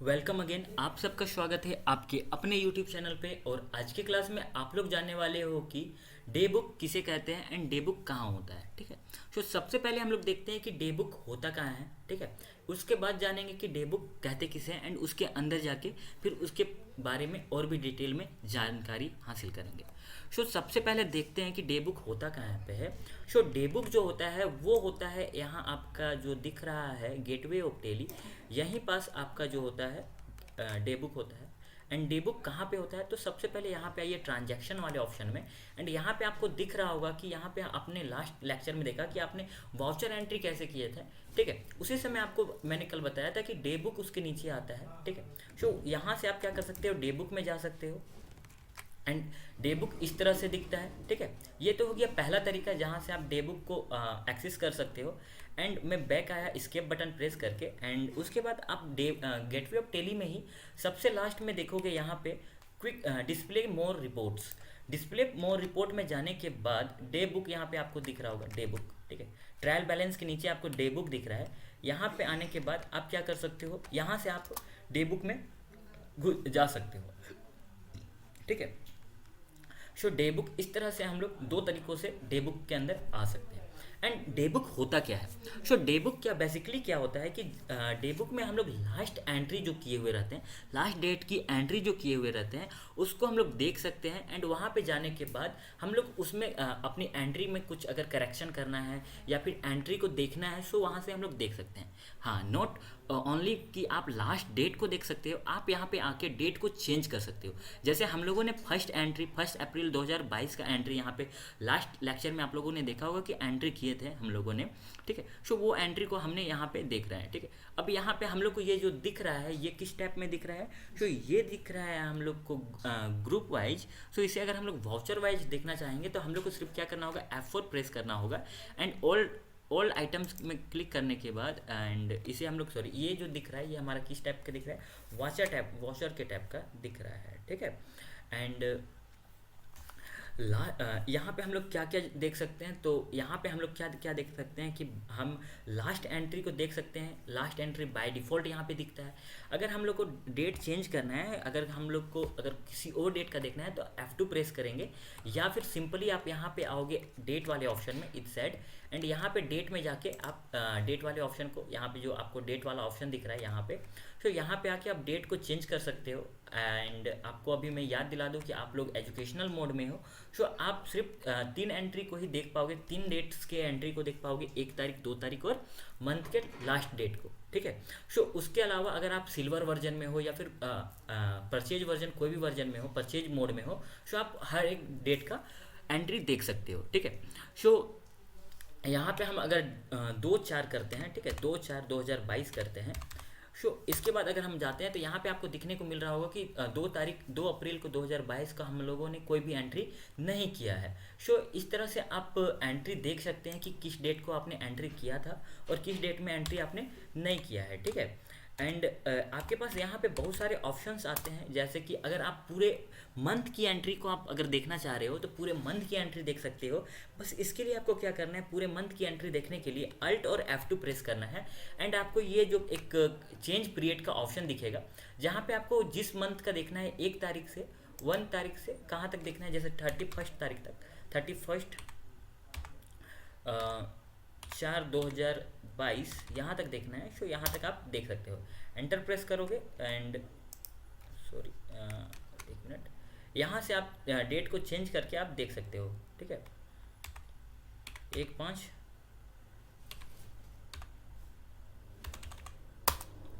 Welcome again. आप सबका स्वागत है आपके अपने यूट्यूब चैनल पे। और आज के क्लास में आप लोग जानने वाले हो कि डे बुक किसे कहते हैं एंड डे बुक कहाँ होता है। ठीक है, तो सबसे पहले हम लोग देखते हैं कि डे बुक होता कहाँ है। ठीक है, उसके बाद जानेंगे कि डे बुक कहते किसे हैं एंड उसके अंदर जाके फिर उसके बारे में और भी डिटेल में जानकारी हासिल करेंगे। सो सबसे पहले देखते हैं कि डे बुक होता कहाँ पे है। सो डे बुक जो होता है वो होता है यहाँ आपका जो दिख रहा है गेटवे ऑफ टेली, यहीं पास आपका जो होता है डे बुक होता है। एंड डे बुक कहाँ पे होता है, तो सबसे पहले यहाँ पे आइए ट्रांजैक्शन वाले ऑप्शन में। एंड यहाँ पे आपको दिख रहा होगा कि यहाँ पे आपने लास्ट लेक्चर में देखा कि आपने वाउचर एंट्री कैसे किए थे। ठीक है, उसी समय आपको मैंने कल बताया था कि डे बुक उसके नीचे आता है। ठीक है, सो यहाँ से आप क्या कर सकते हो, डे बुक में जा सकते हो एंड डे बुक इस तरह से दिखता है। ठीक है, ये तो हो गया पहला तरीका जहाँ से आप डे बुक को एक्सेस कर सकते हो। एंड मैं बैक आया स्केप बटन प्रेस करके एंड उसके बाद आप डे गेटवे ऑफ टेली में ही सबसे लास्ट में देखोगे यहाँ पे क्विक डिस्प्ले मोर रिपोर्ट्स। डिस्प्ले मोर रिपोर्ट में जाने के बाद डे बुक यहाँ पे आपको दिख रहा होगा, डे बुक। ठीक है, ट्रायल बैलेंस के नीचे आपको डे बुक दिख रहा है। यहाँ पे आने के बाद आप क्या कर सकते हो, यहाँ से आप डे बुक में जा सकते हो। ठीक है, सो डे बुक इस तरह से हम लोग दो तरीकों से डे बुक के अंदर आ सकते हैं। एंड डे बुक होता क्या है, सो डे बुक क्या बेसिकली क्या होता है कि डे बुक में हम लोग लास्ट एंट्री जो किए हुए रहते हैं, लास्ट डेट की एंट्री जो किए हुए रहते हैं उसको हम लोग देख सकते हैं। एंड वहाँ पे जाने के बाद हम लोग उसमें अपनी एंट्री में कुछ अगर करेक्शन करना है या फिर एंट्री को देखना है, सो वहाँ से हम लोग देख सकते हैं। हाँ, नॉट ओनली कि आप लास्ट डेट को देख सकते हो, आप यहाँ पे आके डेट को चेंज कर सकते हो। जैसे हम लोगों ने फर्स्ट एंट्री 1 अप्रैल 2022 का एंट्री यहाँ पे लास्ट लेक्चर में आप लोगों ने देखा होगा कि एंट्री किए थे हम लोगों ने। ठीक है, सो वो एंट्री को हमने यहाँ पे देख रहे हैं। ठीक है, अब यहाँ पे हम लोग को ये जो दिख रहा है ये किस टाइप में दिख रहा है, सो ये दिख रहा है हम लोग को ग्रुप वाइज। सो इसे अगर हम लोग वाउचर वाइज देखना चाहेंगे तो हम लोग को सिर्फ क्या करना होगा, F4 प्रेस करना होगा एंड ऑल आइटम्स में क्लिक करने के बाद एंड इसे हम लोग सॉरी ये जो दिख रहा है ये हमारा किस टाइप का दिख रहा है, वॉचर के टाइप का दिख रहा है। ठीक है, एंड यहाँ पे हम लोग क्या क्या देख सकते हैं, तो यहाँ पे हम लोग क्या क्या देख सकते हैं कि हम लास्ट एंट्री को देख सकते हैं। लास्ट एंट्री बाय डिफ़ॉल्ट यहाँ पे दिखता है। अगर हम लोग को डेट चेंज करना है, अगर हम लोग को अगर किसी और डेट का देखना है तो F2 प्रेस करेंगे या फिर सिंपली आप यहाँ पे आओगे डेट वाले ऑप्शन में इस साइड एंड यहाँ पे डेट में जाके आप डेट वाले ऑप्शन को, यहाँ पे जो आपको डेट वाला ऑप्शन दिख रहा है यहाँ पे, तो यहाँ पे आके आप डेट को चेंज कर सकते हो। एंड आपको अभी मैं याद दिला दूँ कि आप लोग एजुकेशनल मोड में हो, सो आप सिर्फ 3 एंट्री को ही देख पाओगे, 3 डेट्स के एंट्री को देख पाओगे, 1 तारीख 2 तारीख और मंथ के लास्ट डेट को। ठीक है, सो उसके अलावा अगर आप सिल्वर वर्जन में हो या फिर परचेज वर्जन, कोई भी वर्जन में हो, परचेज मोड में हो, सो आप हर एक डेट का एंट्री देख सकते हो। ठीक है, सो यहाँ पे हम अगर 2/4 करते हैं, ठीक है, 2/4/2022 करते हैं। सो इसके बाद अगर हम जाते हैं तो यहाँ पे आपको दिखने को मिल रहा होगा कि 2 अप्रैल को 2022 का हम लोगों ने कोई भी एंट्री नहीं किया है। सो इस तरह से आप एंट्री देख सकते हैं कि किस डेट को आपने एंट्री किया था और किस डेट में एंट्री आपने नहीं किया है। ठीक है, एंड आपके पास यहाँ पे बहुत सारे ऑप्शंस आते हैं, जैसे कि अगर आप पूरे मंथ की एंट्री को आप अगर देखना चाह रहे हो तो पूरे मंथ की एंट्री देख सकते हो। बस इसके लिए आपको क्या करना है, पूरे मंथ की एंट्री देखने के लिए अल्ट और F2 प्रेस करना है एंड आपको ये जो एक चेंज पीरियड का ऑप्शन दिखेगा जहाँ पे आपको जिस मंथ का देखना है 1 तारीख से 1 तारीख से कहाँ तक देखना है, जैसे 31 तारीख तक, 31 4/2022 यहाँ तक देखना है। सो यहाँ तक आप देख सकते हो। एंटर प्रेस करोगे एंड सॉरी 1 मिनट, यहाँ से आप डेट को चेंज करके आप देख सकते हो। ठीक है, 1/5,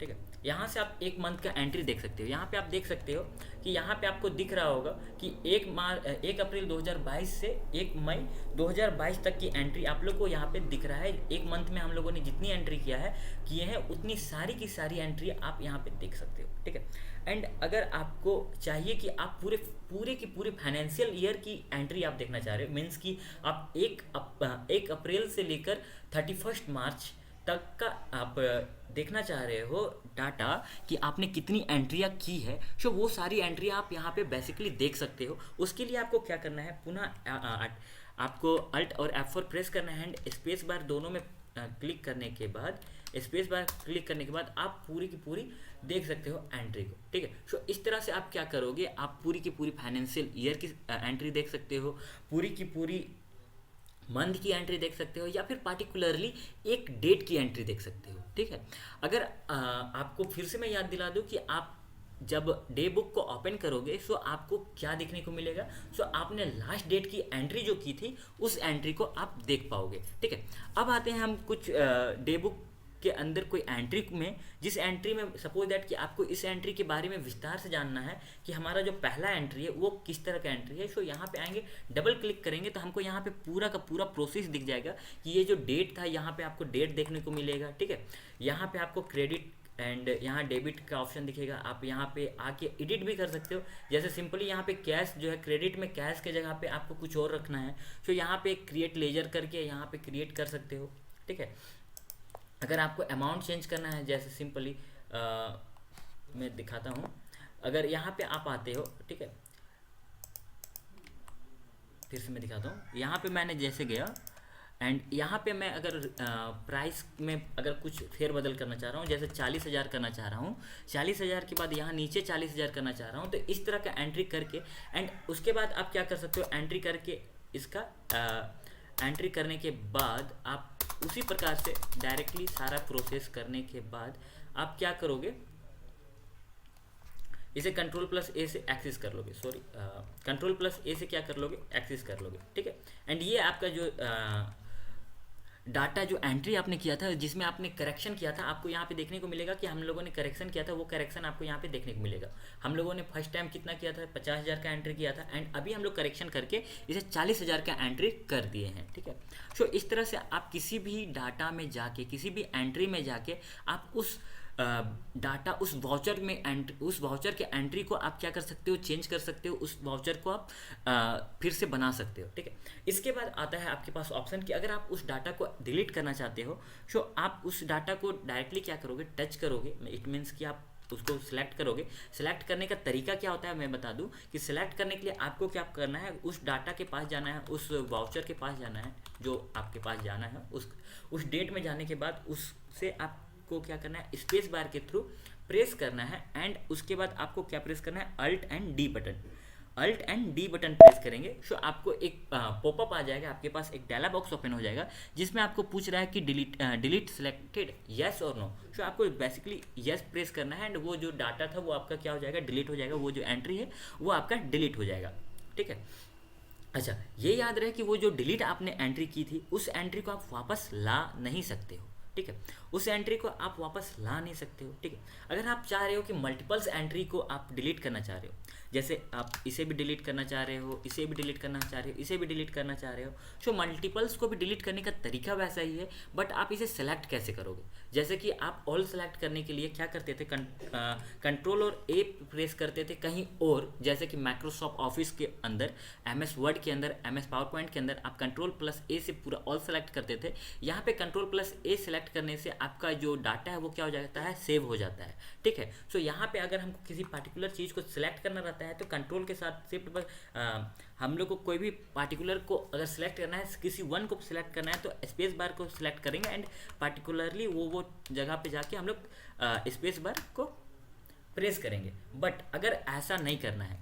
ठीक है, यहाँ से आप 1 मंथ का एंट्री देख सकते हो। यहाँ पे आप देख सकते हो कि यहाँ पे आपको दिख रहा होगा कि 1 अप्रैल 2022 से 1 मई 2022 तक की एंट्री आप लोग को यहाँ पे दिख रहा है। 1 मंथ में हम लोगों ने जितनी एंट्री किए हैं उतनी सारी की सारी एंट्री आप यहाँ पे देख सकते हो। ठीक है, एंड अगर आपको चाहिए कि आप पूरे की पूरे फाइनेंशियल ईयर की एंट्री आप देखना चाह रहे हो, मीन्स कि आप 1 अप्रैल से लेकर 31 मार्च तक का आप देखना चाह रहे हो डाटा कि आपने कितनी एंट्रियाँ की है, सो वो सारी एंट्री आप यहाँ पे बेसिकली देख सकते हो। उसके लिए आपको क्या करना है, पुनः आपको अल्ट और F4 प्रेस करना है एंड स्पेस बार दोनों में क्लिक करने के बाद स्पेस बार क्लिक करने के बाद आप पूरी की पूरी देख सकते हो एंट्री को, ठीक है। सो इस तरह से आप क्या करोगे, आप पूरी की पूरी फाइनेंशियल ईयर की एंट्री देख सकते हो, पूरी की पूरी मंथ की एंट्री देख सकते हो, या फिर पार्टिकुलरली एक डेट की एंट्री देख सकते हो, ठीक है। अगर आपको फिर से मैं याद दिला दूं कि आप जब डे बुक को ओपन करोगे सो आपको क्या देखने को मिलेगा, सो आपने लास्ट डेट की एंट्री जो की थी उस एंट्री को आप देख पाओगे, ठीक है। अब आते हैं हम कुछ डे बुक के अंदर कोई एंट्री में, जिस एंट्री में सपोज दैट कि आपको इस एंट्री के बारे में विस्तार से जानना है कि हमारा जो पहला एंट्री है वो किस तरह का एंट्री है। सो यहाँ पे आएंगे, डबल क्लिक करेंगे तो हमको यहाँ पे पूरा का पूरा प्रोसेस दिख जाएगा कि ये जो डेट था यहाँ पे आपको डेट देखने को मिलेगा, ठीक है। यहाँ पे आपको क्रेडिट एंड यहाँ डेबिट का ऑप्शन दिखेगा, आप यहाँ पे आके एडिट भी कर सकते हो। जैसे सिंपली यहाँ पे कैश जो है, क्रेडिट में कैश के जगह पे आपको कुछ और रखना है, तो यहाँ पे क्रिएट लेजर करके यहाँ पे क्रिएट कर सकते हो, ठीक है। अगर आपको अमाउंट चेंज करना है, जैसे सिंपली मैं दिखाता हूँ, अगर यहाँ पे आप आते हो, ठीक है, फिर से मैं दिखाता हूँ। यहाँ पे मैंने जैसे गया एंड यहाँ पे मैं अगर प्राइस में अगर कुछ फेर बदल करना चाह रहा हूँ, जैसे 40,000 करना चाह रहा हूँ, 40,000 के बाद यहाँ नीचे 40,000 करना चाह रहा हूँ, तो इस तरह का एंट्री करके एंड उसके बाद आप क्या कर सकते हो, एंट्री करके इसका एंट्री करने के बाद आप उसी प्रकार से डायरेक्टली सारा प्रोसेस करने के बाद आप क्या करोगे, इसे कंट्रोल प्लस ए से एक्सेस कर लोगे, सॉरी कंट्रोल प्लस ए से क्या कर लोगे, एक्सेस कर लोगे, ठीक है। एंड ये आपका जो डाटा जो एंट्री आपने किया था, जिसमें आपने करेक्शन किया था, आपको यहाँ पे देखने को मिलेगा कि हम लोगों ने करेक्शन किया था, वो करेक्शन आपको यहाँ पे देखने को मिलेगा। हम लोगों ने फर्स्ट टाइम कितना किया था, 50,000 का एंट्री किया था एंड अभी हम लोग करेक्शन करके इसे 40,000 का एंट्री कर दिए हैं, ठीक है। सो इस तरह से आप किसी भी डाटा में जाके, किसी भी एंट्री में जाके आप उस डाटा, उस वाउचर में उस वाउचर के एंट्री को आप क्या कर सकते हो, चेंज कर सकते हो, उस वाउचर को आप फिर से बना सकते हो, ठीक है। इसके बाद आता है आपके पास ऑप्शन कि अगर आप उस डाटा को डिलीट करना चाहते हो, सो आप उस डाटा को डायरेक्टली क्या करोगे, टच करोगे, इट मीन्स कि आप उसको सिलेक्ट करोगे। सिलेक्ट करने का तरीका क्या होता है मैं बता दूं कि सिलेक्ट करने के लिए आपको क्या करना है, उस डाटा के पास जाना है, उस वाउचर के पास जाना है जो आपके पास जाना है, उस डेट में जाने के बाद उससे आपको क्या करना है, स्पेस बार के थ्रू प्रेस करना है एंड उसके बाद आपको क्या प्रेस करना है, alt and D button. Alt and D button press करेंगे तो आपको एक पॉपअप आ जाएगा, आपके पास एक डायलॉग बॉक्स ओपन हो जाएगा जिसमें आपको पूछ रहा है कि डिलीट सिलेक्टेड यस और नो। तो आपको बेसिकली यस प्रेस करना है एंड वो जो डाटा था वो आपका क्या हो जाएगा, डिलीट हो जाएगा, वो जो एंट्री है वो आपका डिलीट हो जाएगा, ठीक है। अच्छा, ये याद रहे कि वो जो डिलीट आपने एंट्री की थी उस एंट्री को आप वापस ला नहीं सकते हो, ठीक है। उस एंट्री को आप वापस ला नहीं सकते हो, ठीक है। अगर आप चाह रहे हो कि मल्टीपल्स एंट्री को आप डिलीट करना चाह रहे हो, जैसे आप इसे भी डिलीट करना चाह रहे हो, इसे भी डिलीट करना चाह रहे हो, इसे भी डिलीट करना चाह रहे हो, तो मल्टीपल्स को भी डिलीट करने का तरीका वैसा ही है, बट आप इसे सेलेक्ट कैसे करोगे। जैसे कि आप ऑल सेलेक्ट करने के लिए क्या करते थे, कंट्रोल और ए प्रेस करते थे कहीं और, जैसे कि माइक्रोसॉफ्ट ऑफिस के अंदर, एमएस वर्ड के अंदर, एमएस पावर पॉइंट के अंदर आप कंट्रोल प्लस ए से पूरा ऑल सेलेक्ट करते थे। यहाँ पे कंट्रोल प्लस ए सेलेक्ट करने से आपका जो डाटा है वो क्या हो जाता है, सेव हो जाता है, ठीक है। सो यहाँ पे अगर हमको किसी पार्टिकुलर चीज़ को सिलेक्ट करना रहता है तो कंट्रोल के साथ शिफ्ट पर हम लोग को कोई भी पार्टिकुलर को अगर सिलेक्ट करना है, किसी वन को सिलेक्ट करना है तो स्पेस बार को सिलेक्ट करेंगे एंड पार्टिकुलरली वो जगह पे जाके हम लोग स्पेस बार को प्रेस करेंगे। बट अगर ऐसा नहीं करना है,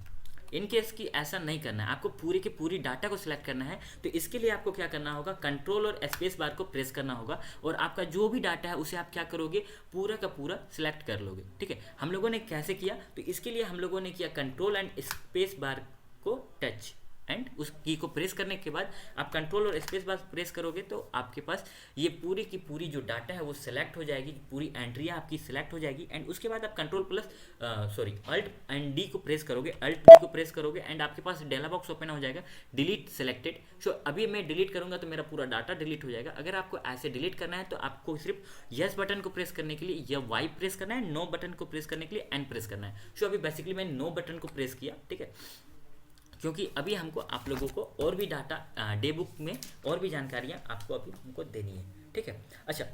इन केस की ऐसा नहीं करना है, आपको पूरी की पूरी डाटा को सिलेक्ट करना है, तो इसके लिए आपको क्या करना होगा, कंट्रोल और स्पेस बार को प्रेस करना होगा और आपका जो भी डाटा है उसे आप क्या करोगे, पूरा का पूरा सिलेक्ट कर लोगे, ठीक है। हम लोगों ने कैसे किया, तो इसके लिए हम लोगों ने किया कंट्रोल एंड स्पेस बार को टच एंड उस की को प्रेस करने के बाद आप कंट्रोल और स्पेस बार प्रेस करोगे तो आपके पास ये पूरी की पूरी जो डाटा है वो सिलेक्ट हो जाएगी, पूरी एंट्रियाँ आपकी सिलेक्ट हो जाएगी एंड उसके बाद आप control plus alt and D को प्रेस करोगे, अल्ट डी को प्रेस करोगे एंड आपके पास डायलॉग बॉक्स ओपन हो जाएगा, डिलीट सिलेक्टेड। सो अभी मैं डिलीट करूंगा तो मेरा पूरा डाटा डिलीट हो जाएगा। अगर आपको ऐसे डिलीट करना है तो आपको सिर्फ यस बटन को प्रेस करने के लिए या वाई प्रेस करना है, नो बटन को प्रेस करने के लिए एन प्रेस करना है। सो अभी बेसिकली मैं नो बटन को प्रेस किया, ठीक है, क्योंकि अभी हमको आप लोगों को और भी डाटा डे बुक में और भी जानकारियाँ आपको अभी हमको देनी है, ठीक है। अच्छा,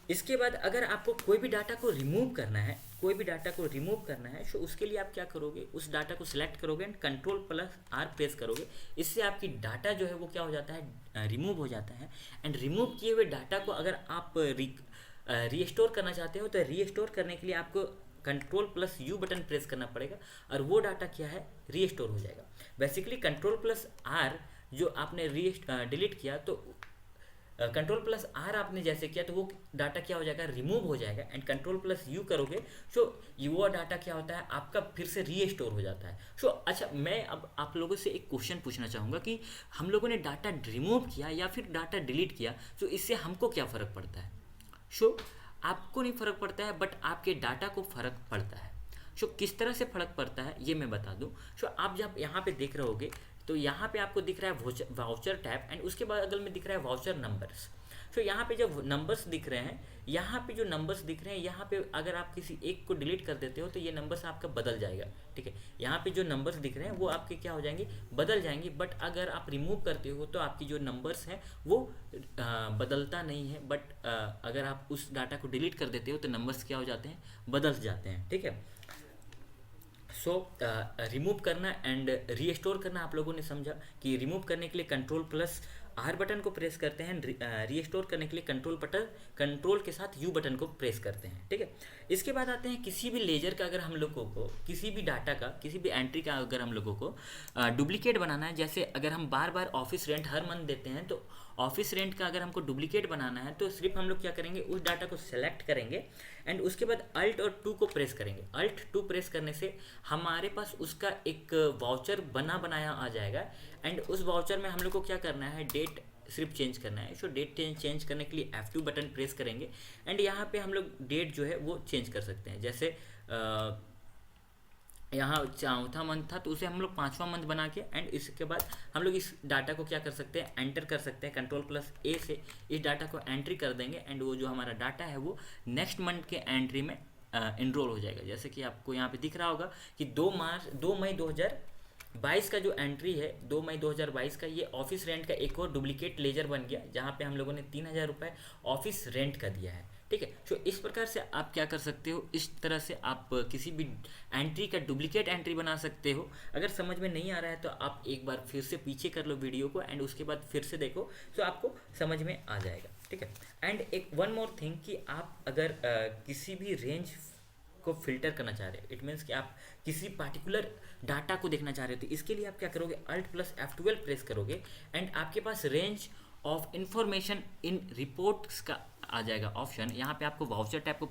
इसके बाद अगर आपको कोई भी डाटा को रिमूव करना है, कोई भी डाटा को रिमूव करना है तो उसके लिए आप क्या करोगे, उस डाटा को सिलेक्ट करोगे and control plus are press करोगे। इससे आपकी डाटा जो है वो क्या हो जाता है, रिमूव हो जाता है एंड रिमूव किए हुए डाटा को अगर आप रीस्टोर करना चाहते हो तो रीस्टोर करने के लिए आपको control plus you button press करना पड़ेगा और वो डाटा क्या है रीस्टोर हो जाएगा। बेसिकली कंट्रोल प्लस आर जो आपने डिलीट किया तो कंट्रोल प्लस आर आपने जैसे किया तो वो डाटा क्या हो जाएगा रिमूव हो जाएगा, एंड कंट्रोल प्लस यू करोगे सो वो डाटा क्या होता है आपका फिर से रीस्टोर हो जाता है। सो अच्छा, मैं अब आप लोगों से एक क्वेश्चन पूछना चाहूँगा कि हम लोगों ने डाटा रिमूव किया या फिर डाटा डिलीट किया तो इससे हमको क्या फ़र्क पड़ता है। सो आपको नहीं फ़र्क पड़ता है बट आपके डाटा को फ़र्क पड़ता है। सो किस तरह से फ़र्क पड़ता है ये मैं बता दूं। सो आप जब यहाँ पे देख रहे होगे तो यहाँ पे आपको दिख रहा है वाउचर टैब, एंड उसके बाद अगल में दिख रहा है वाउचर नंबर्स। सो यहाँ पे जो नंबर्स दिख रहे हैं, यहाँ पे जो नंबर्स दिख रहे हैं, यहाँ पे अगर आप किसी एक को डिलीट कर देते हो तो ये नंबर्स आपका बदल जाएगा, ठीक है। यहाँ पे जो नंबर्स दिख रहे हैं वो आपके क्या हो जाएंगे बदल जाएंगे, बट अगर आप रिमूव करते हो तो आपकी जो नंबर्स हैं वो बदलता नहीं है, बट अगर आप उस डाटा को डिलीट कर देते हो तो नंबर्स क्या हो जाते हैं बदल जाते हैं, ठीक है। सो रिमूव करना एंड रीस्टोर करना आप लोगों ने समझा कि रिमूव करने के लिए कंट्रोल प्लस आर बटन को प्रेस करते हैं, रीस्टोर करने के लिए कंट्रोल के साथ यू बटन को प्रेस करते हैं, ठीक है। इसके बाद आते हैं किसी भी लेजर का अगर हम लोगों को किसी भी डाटा का किसी भी एंट्री का अगर हम लोगों को डुप्लीकेट बनाना है, जैसे अगर हम बार बार ऑफिस रेंट हर मंथ देते हैं तो ऑफिस रेंट का अगर हमको डुप्लीकेट बनाना है तो सिर्फ हम लोग क्या करेंगे उस डाटा को सेलेक्ट करेंगे एंड उसके बाद अल्ट और 2 को प्रेस करेंगे। अल्ट 2 प्रेस करने से हमारे पास उसका एक वाउचर बनाया आ जाएगा, एंड उस वाउचर में हम लोग को क्या करना है डेट सिर्फ चेंज करना है। सो डेट चेंज करने के लिए F2 बटन प्रेस करेंगे एंड यहाँ पे हम लोग डेट जो है वो चेंज कर सकते हैं। जैसे यहाँ 4वां मंथ था तो उसे हम लोग 5वां मंथ बना के एंड इसके बाद हम लोग इस डाटा को क्या कर सकते हैं एंटर कर सकते हैं। कंट्रोल प्लस ए से इस डाटा को एंट्री कर देंगे एंड वो जो हमारा डाटा है वो नेक्स्ट मंथ के एंट्री में इनरोल हो जाएगा। जैसे कि आपको यहाँ पे दिख रहा होगा कि 2 मई 2022 का जो एंट्री है 2 मई 2022 का, ये ऑफिस रेंट का एक और डुप्लीकेट लेजर बन गया जहाँ पे हम लोगों ने 3000 रुपये ऑफिस रेंट का दिया है, ठीक है। सो इस प्रकार से आप क्या कर सकते हो, इस तरह से आप किसी भी एंट्री का डुप्लीकेट एंट्री बना सकते हो। अगर समझ में नहीं आ रहा है तो आप एक बार फिर से पीछे कर लो वीडियो को एंड उसके बाद फिर से देखो तो आपको समझ में आ जाएगा, ठीक है। एंड एक वन मोर थिंग कि आप अगर किसी भी रेंज को फिल्टर करना चाह रहे हो, इट मीन्स कि आप किसी पार्टिकुलर डाटा को देखना चाह रहे हो तो इसके लिए आप क्या करोगे अल्ट प्लस F12 प्रेस करोगे एंड आपके पास range of information in reports का आ जाएगा ऑप्शन। यहाँ पे आपको वाउचर टैब को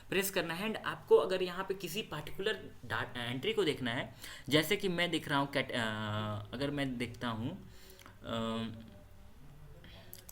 प्रेस करना है एंड आपको अगर यहाँ पे किसी पार्टिकुलर एंट्री को देखना है, जैसे कि मैं दिख रहा हूँ अगर मैं देखता हूँ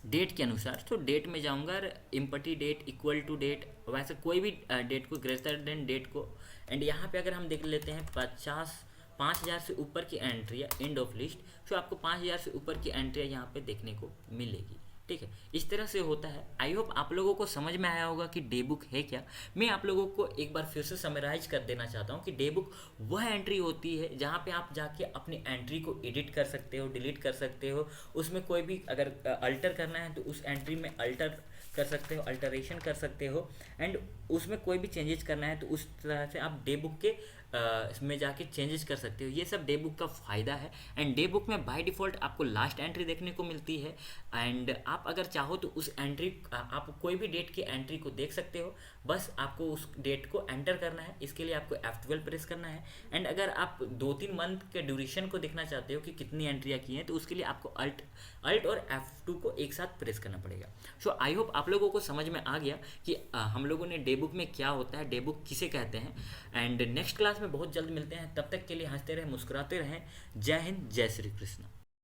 डेट के अनुसार, तो डेट में जाऊँगा empty date equal to date, वैसे कोई भी डेट को ग्रेटर देन डेट को, एंड यहाँ पे अगर हम देख लेते हैं 5,000 से ऊपर की एंट्री एंड ऑफ लिस्ट, तो आपको 5,000 से ऊपर की एंट्रियाँ यहाँ पे देखने को मिलेगी, ठीक है। इस तरह से होता है। आई होप आप लोगों को समझ में आया होगा कि डे बुक है क्या। मैं आप लोगों को एक बार फिर से समराइज कर देना चाहता हूँ कि डे बुक वह एंट्री होती है जहाँ पे आप जाके अपनी एंट्री को एडिट कर सकते हो, डिलीट कर सकते हो, उसमें कोई भी अगर अल्टर करना है तो उस एंट्री में अल्टर कर सकते हो, अल्टरेशन कर सकते हो, एंड उसमें कोई भी चेंजेस करना है तो उस तरह से आप डे बुक के इसमें जाके चेंजेस कर सकते हो। ये सब डे बुक का फ़ायदा है। एंड डे बुक में बाय डिफ़ॉल्ट आपको लास्ट एंट्री देखने को मिलती है, एंड आप अगर चाहो तो उस एंट्री आप कोई भी डेट की एंट्री को देख सकते हो, बस आपको उस डेट को एंटर करना है। इसके लिए आपको F12 प्रेस करना है। एंड अगर आप 2-3 मंथ के ड्यूरेशन को देखना चाहते हो कि कितनी एंट्रियाँ की हैं तो उसके लिए आपको अल्ट और F2 को एक साथ प्रेस करना पड़ेगा। सो आई होप आप लोगों को समझ में आ गया कि हम लोगों ने डे बुक में क्या होता है, डे बुक किसे कहते हैं। एंड नेक्स्ट क्लास में बहुत जल्द मिलते हैं, तब तक के लिए हंसते रहें, मुस्कुराते रहें। जय हिंद, जय श्री कृष्ण।